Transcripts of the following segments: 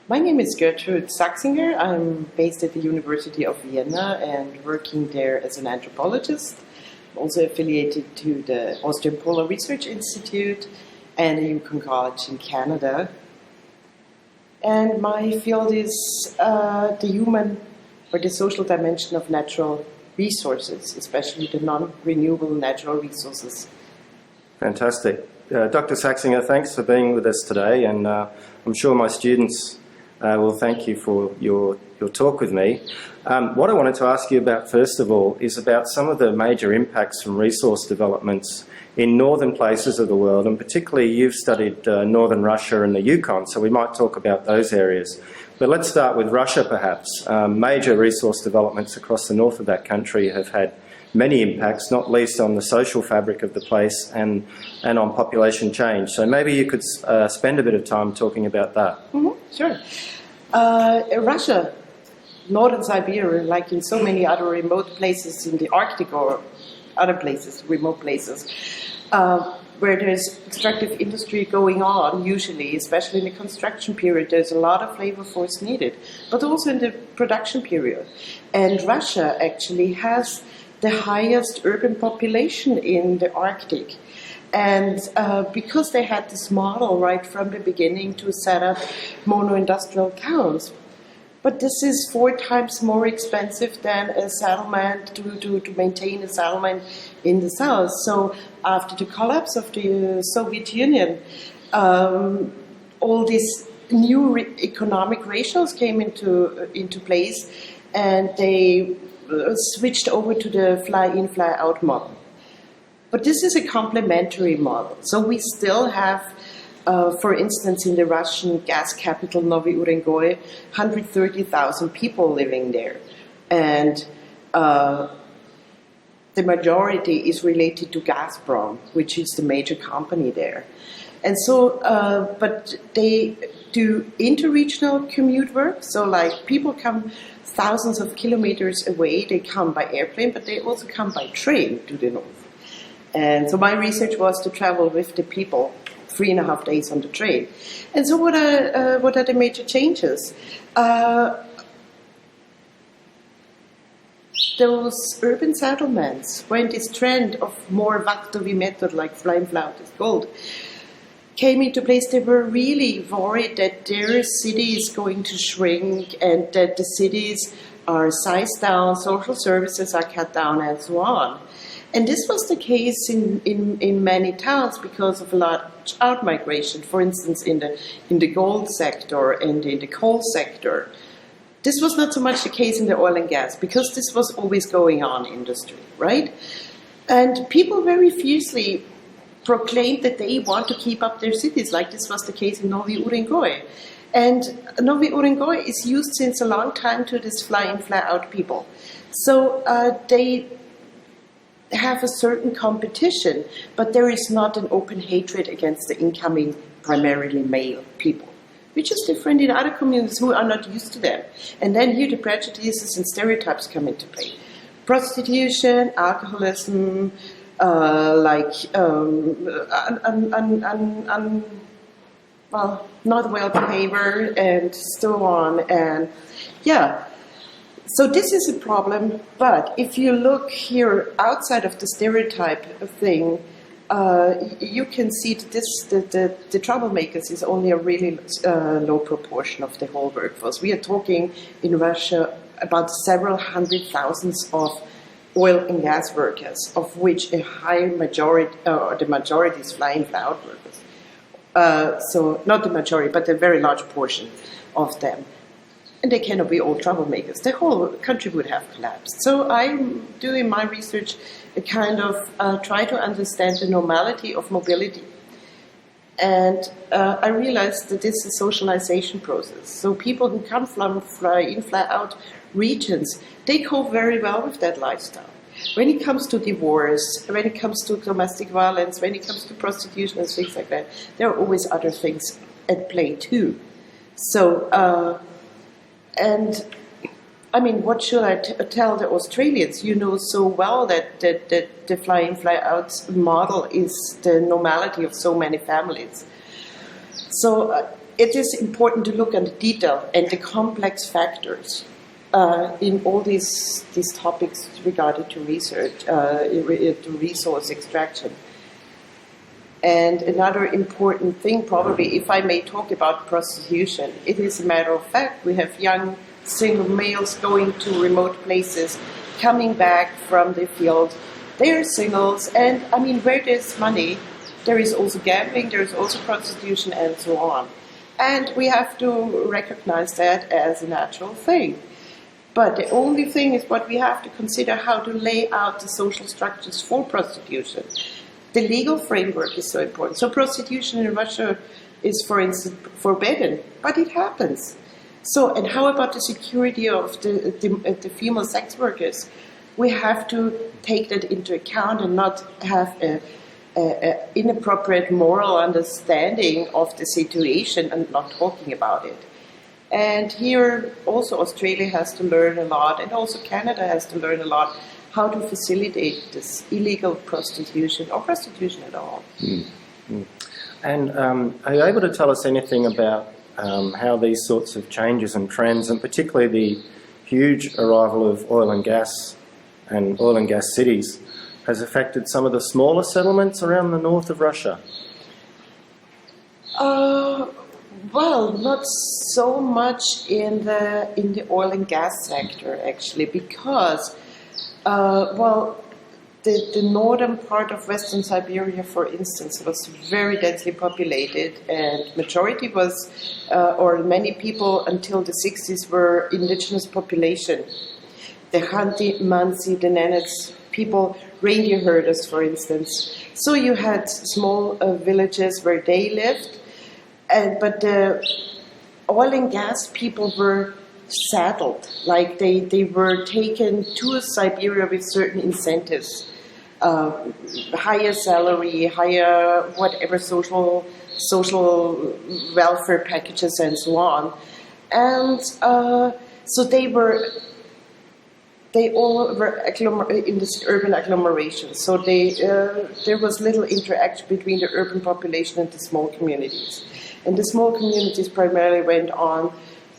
My name is Gertrude Saxinger. I'm based at the University of Vienna and working there as an anthropologist. I'm also affiliated to the Austrian Polar Research Institute and the Yukon College in Canada. And my field is the human or the social dimension of natural resources, especially the non-renewable natural resources. Fantastic. Dr. Saxinger, thanks for being with us today, and I'm sure my students will thank you for your talk with me. What I wanted to ask you about first of all is about some of the major impacts from resource developments in northern places of the world, and particularly you've studied northern Russia and the Yukon, so we might talk about those areas. But let's start with Russia perhaps. Major resource developments across the north of that country have had many impacts, not least on the social fabric of the place and on population change. So maybe you could spend a bit of time talking about that. Sure. Russia, northern Siberia, like in so many other remote places in the Arctic or other places, remote places, where there's extractive industry going on, usually, especially in the construction period, there's a lot of labor force needed, but also in the production period. And Russia actually has the highest urban population in the Arctic. And because they had this model right from the beginning to set up mono-industrial towns, but this is 4 times more expensive than a settlement to maintain a settlement in the south. So after the collapse of the Soviet Union, all these new economic ratios came into place, and they switched over to the fly-in, fly-out model. But this is a complementary model. So we still have, for instance, in the Russian gas capital, Novy Urengoy, 130,000 people living there. And the majority is related to Gazprom, which is the major company there. And so, but they do interregional commute work. So like people come thousands of kilometers away, they come by airplane, but they also come by train to the north. And so my research was to travel with the people 3.5 days on the train. And so what are the major changes? Those urban settlements, when this trend of more Vaktovi method, like fly-in, fly-out is called, came into place, they were really worried that their city is going to shrink and that the cities are sized down, social services are cut down, and so on. And this was the case in many towns because of a large out-migration, for instance, in the gold sector and in the coal sector. This was not so much the case in the oil and gas, because this was always going on in industry, right? And people very fiercely proclaimed that they want to keep up their cities, like this was the case in Novy Urengoy. And Novy Urengoy is used since a long time to this fly-in, fly-out people. So they have a certain competition, but there is not an open hatred against the incoming, primarily male people, which is different in other communities who are not used to them. And then here the prejudices and stereotypes come into play. Prostitution, alcoholism, not well behavior, and so on. And yeah. So this is a problem, but if you look here outside of the stereotype thing, you can see that the troublemakers is only a really low proportion of the whole workforce. We are talking in Russia about several hundred thousands of oil and gas workers, of which a high majority, or the majority is fly-in, fly-out workers. So not the majority, but a very large portion of them. And they cannot be all troublemakers. The whole country would have collapsed. So I'm doing my research, kind of try to understand the normality of mobility. And I realized that this is a socialization process. So people who come from fly-in, fly-out regions, they cope very well with that lifestyle. When it comes to divorce, when it comes to domestic violence, when it comes to prostitution and things like that, there are always other things at play too. So, and I mean, what should I tell the Australians? You know so well that the fly-in, fly-out model is the normality of so many families. So it is important to look at the detail and the complex factors in all these topics regarding to research, to resource extraction. And another important thing, probably, if I may talk about prostitution, it is a matter of fact. We have young single males going to remote places, coming back from the field. They're singles, and I mean, where there's money, there is also gambling, there is also prostitution, and so on. And we have to recognize that as a natural thing. But the only thing is what we have to consider, how to lay out the social structures for prostitution. The legal framework is so important. So prostitution in Russia is, for instance, forbidden, but it happens. So, and how about the security of the female sex workers? We have to take that into account and not have an inappropriate moral understanding of the situation and not talking about it. And here also Australia has to learn a lot, and also Canada has to learn a lot how to facilitate this illegal prostitution or prostitution at all. Mm-hmm. And are you able to tell us anything about how these sorts of changes and trends, and particularly the huge arrival of oil and gas cities, has affected some of the smaller settlements around the north of Russia? Well, not so much in the oil and gas sector, actually, because the northern part of Western Siberia, for instance, was very densely populated, and majority was, or many people until the 60s were indigenous population. The Khanty, Mansi, the Nenets, people, reindeer herders, for instance. So you had small villages where they lived, but the oil and gas people were saddled, like they were taken to Siberia with certain incentives, higher salary, higher whatever social welfare packages and so on. And so they all were in this urban agglomeration. So there was little interaction between the urban population and the small communities. And the small communities primarily went on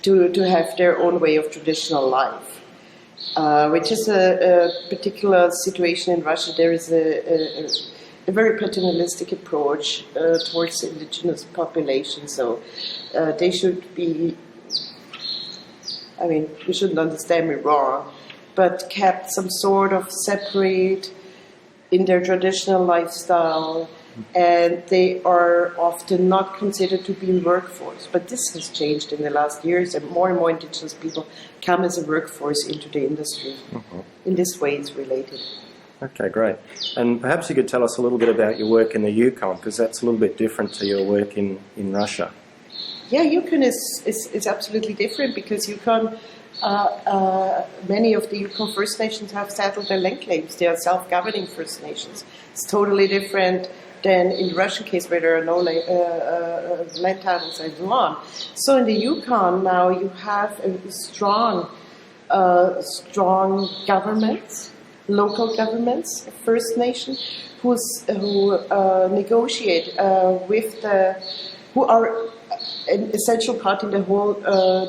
to have their own way of traditional life, which is a particular situation in Russia. There is a very paternalistic approach towards the indigenous population. So they should be, I mean, you shouldn't understand me wrong, but kept some sort of separate in their traditional lifestyle, and they are often not considered to be in workforce. But this has changed in the last years, and more indigenous people come as a workforce into the industry. Mm-hmm. In this way, it's related. Okay, great. And perhaps you could tell us a little bit about your work in the Yukon, because that's a little bit different to your work in Russia. Yeah, Yukon is absolutely different, because Yukon, many of the Yukon First Nations have settled their land claims. They are self-governing First Nations. It's totally different than in the Russian case, where there are no land titles and so on. So in the Yukon now, you have a strong governments, local governments, First Nation, who negotiate who are an essential part in the whole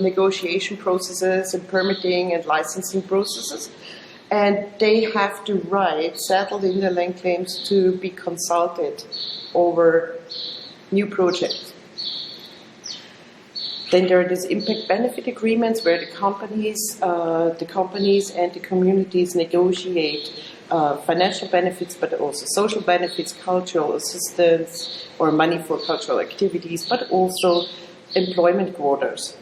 negotiation processes and permitting and licensing processes. And they have to settled in the land claims to be consulted over new projects. Then there are these impact benefit agreements where the companies and the communities negotiate financial benefits, but also social benefits, cultural assistance, or money for cultural activities, but also employment quotas.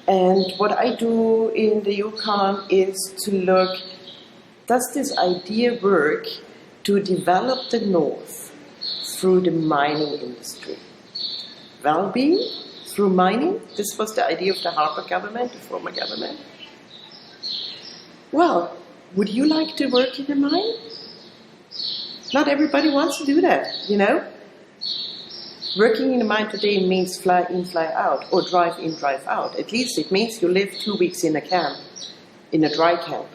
And what I do in the Yukon is to look, does this idea work to develop the North through the mining industry? Well-being through mining? This was the idea of the Harper government, the former government. Well, would you like to work in a mine? Not everybody wants to do that, you know? Working in a mine today means fly in, fly out, or drive in, drive out. At least it means you live 2 weeks in a camp, in a dry camp.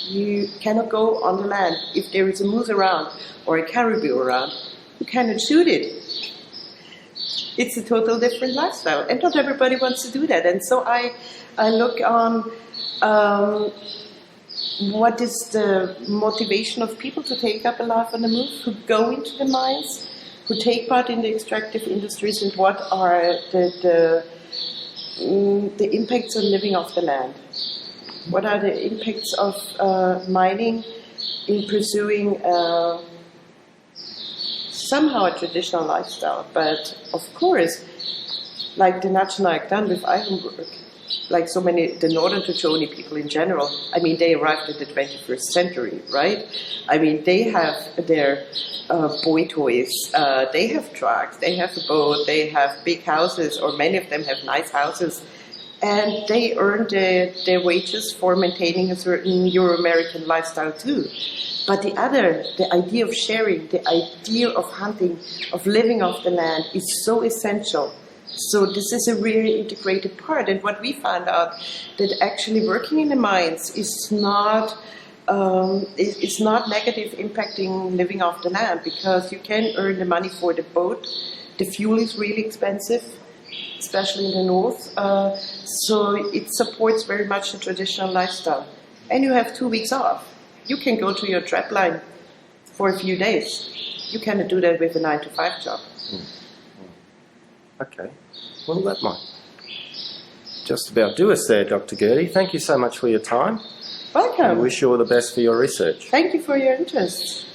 You cannot go on the land. If there is a moose around or a caribou around, you cannot shoot it. It's a total different lifestyle, and not everybody wants to do that. And so I look on what is the motivation of people to take up a life on the move, who go into the mines, who take part in the extractive industries, and what are the impacts on living off the land. What are the impacts of mining in pursuing somehow a traditional lifestyle? But of course, like the Nationalk done with iron work, like so many, the Northern Tajoni people in general, I mean, they arrived in the 21st century, right? I mean, they have their boy toys, they have trucks, they have a boat, they have big houses, or many of them have nice houses, and they earn their wages for maintaining a certain Euro-American lifestyle too. But the idea of sharing, the idea of hunting, of living off the land is so essential. So this is a really integrated part. And what we found out, that actually working in the mines is not negative impacting living off the land, because you can earn the money for the boat. The fuel is really expensive, especially in the north. So it supports very much the traditional lifestyle. And you have 2 weeks off. You can go to your trap line for a few days. You cannot do that with a 9-to-5 job. Okay. Well, that might just about do us there, Dr. Gertie. Thank you so much for your time. Welcome. I wish you all the best for your research. Thank you for your interest.